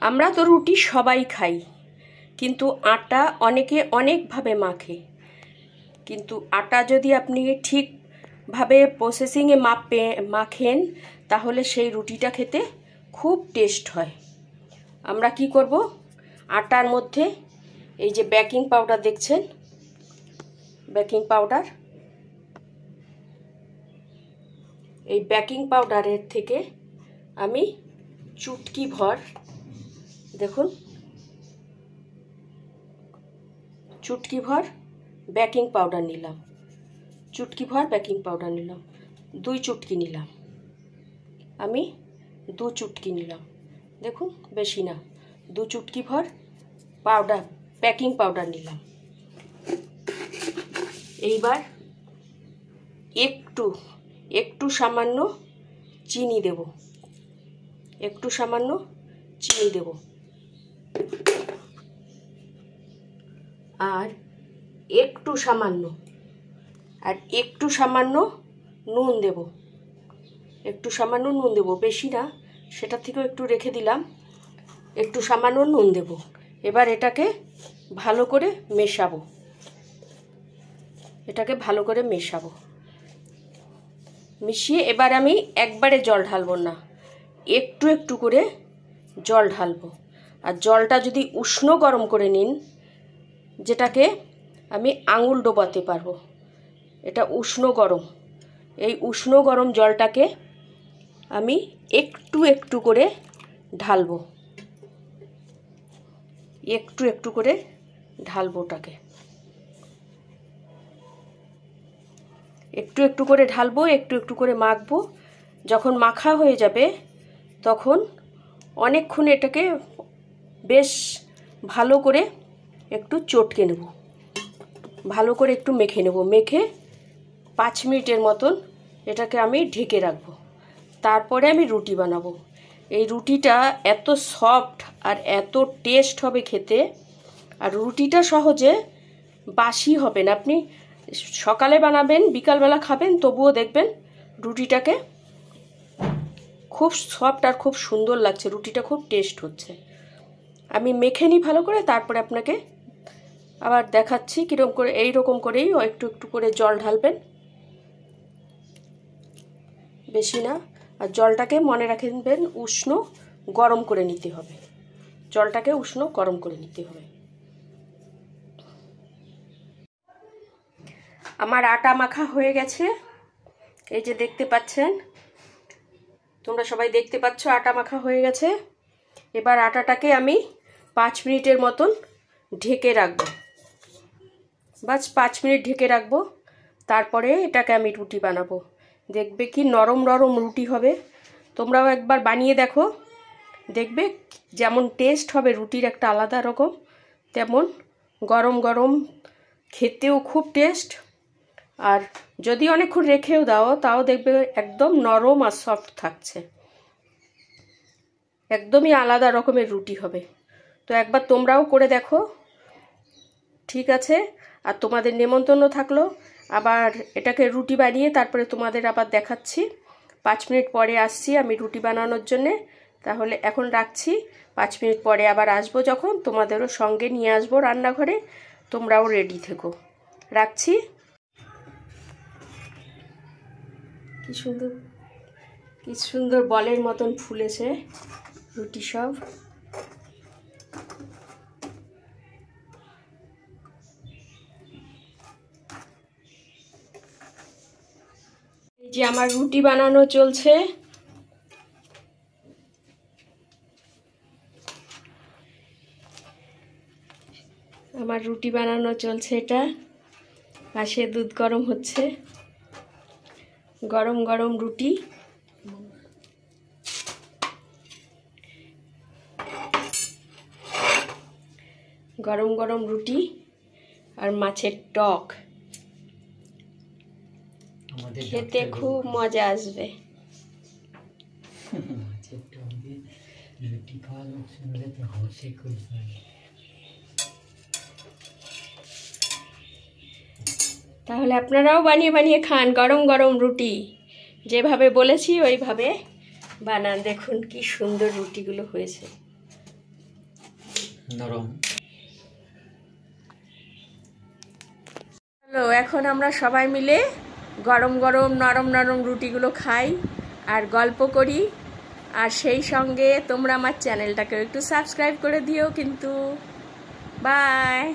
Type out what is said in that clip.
আমরা তো রুটি সবাই খাই, কিন্তু আটা অনেকে অনেকভাবে মাখে। কিন্তু আটা যদি আপনি ঠিকভাবে প্রসেসিংয়ে মাখেন তাহলে সেই রুটিটা খেতে খুব টেস্ট হয়। আমরা কি করব, আটার মধ্যে এই যে বেকিং পাউডার দেখছেন, বেকিং পাউডার, এই বেকিং পাউডারের থেকে আমি চুটকি ভর, দেখুন চুটকি ভর বেকিং পাউডার নিলাম, চুটকি ভর বেকিং পাউডার নিলাম, 2 চুটকি নিলাম, আমি 2 চুটকি নিলাম, দেখুন বেশি না, 2 চুটকি ভর পাউডার বেকিং পাউডার নিলাম। এইবার একটু সামান্য চিনি দেব, একটু সামান্য চিনি দেব, আর একটু সামান্য নুন দেব, একটু সামান্য নুন দেব, বেশি না, সেটা থেকেও একটু রেখে দিলাম, একটু সামান্য নুন দেব। এবার এটাকে ভালো করে মেশাবো, এটাকে ভালো করে মেশাবো। মিশিয়ে এবার আমি একবারে জল ঢালবো না, একটু একটু করে জল ঢালবো। আর জলটা যদি উষ্ণ গরম করে নিন, যেটাকে আমি আঙুল ডোবাতে পারবো, এটা উষ্ণ গরম, এই উষ্ণ গরম জলটাকে আমি একটু একটু করে ঢালবো, একটু একটু করে ঢালবো, ওটাকে একটু একটু করে ঢালবো, একটু একটু করে মাখবো। যখন মাখা হয়ে যাবে তখন অনেকক্ষণ এটাকে বেশ ভালো করে একটু চটকে নেব, ভালো করে একটু মেখে নেব, মেখে 5 মিনিটের মতন এটাকে আমি ঢেকে রাখবো। তারপরে আমি রুটি বানাবো। এই রুটিটা এত সফট আর এত টেস্ট হবে খেতে, আর রুটিটা সহজে বাসি হবে না। আপনি সকালে বানাবেন, বিকালবেলা খাবেন, তবুও দেখবেন রুটিটাকে খুব সফট আর খুব সুন্দর লাগছে, রুটিটা খুব টেস্ট হচ্ছে। আমি মেখে নিই ভালো করে, তারপরে আপনাকে আবার দেখাচ্ছি কীরকম করে। এইরকম করেই একটু একটু করে জল ঢালবেন, বেশি না। আর জলটাকে মনে রাখবেন উষ্ণ গরম করে নিতে হবে, জলটাকে উষ্ণ গরম করে নিতে হবে। আমার আটা মাখা হয়ে গেছে, এই যে দেখতে পাচ্ছেন, তোমরা সবাই দেখতে পাচ্ছ আটা মাখা হয়ে গেছে। এবার আটাটাকে আমি 5 মিনিটের মতন ঢেকে রাখবো, বাস 5 মিনিট ঢেকে রাখবো। তারপরে এটাকে আমি রুটি বানাবো, দেখবে কি নরম নরম রুটি হবে। তোমরাও একবার বানিয়ে দেখো, দেখবে যেমন টেস্ট হবে রুটির একটা আলাদা রকম, তেমন গরম গরম খেতেও খুব টেস্ট। আর যদি অনেকক্ষণ রেখেও দাও তাও দেখবে একদম নরম আর সফট থাকছে, একদমই আলাদা রকমের রুটি হবে। তো একবার তোমরাও করে দেখো, ঠিক আছে? আর তোমাদের নেমন্তন্ন থাকলো, আবার এটাকে রুটি বানিয়ে তারপরে তোমাদের আবার দেখাচ্ছি। 5 মিনিট পরে আসছি আমি রুটি বানানোর জন্যে। তাহলে এখন রাখছি, 5 মিনিট পরে আবার আসবো, যখন তোমাদেরও সঙ্গে নিয়ে আসবো রান্নাঘরে, তোমরাও রেডি থেকো। রাখছি। কি সুন্দর বলের মতন ফুলেছে রুটি সব। এই যে আমার রুটি বানানো চলছে। আমার রুটি বানানো চলছে, এটা পাশে দুধ গরম হচ্ছে, গরম গরম রুটি। গরম গরম রুটি আর মাছের টক, খেতে খুব মজা আসবে। তাহলে আপনারাও বানিয়ে বানিয়ে খান গরম গরম রুটি, যেভাবে বলেছি ওইভাবে বানান। দেখুন কি সুন্দর রুটিগুলো হয়েছে। নরম। হ্যালো, এখন আমরা সবাই মিলে গরম গরম নরম নরম রুটিগুলো খাই আর গল্প করি। আর সেই সঙ্গে তোমরা আমার চ্যানেলটাকে একটু সাবস্ক্রাইব করে দিও কিন্তু। বাই।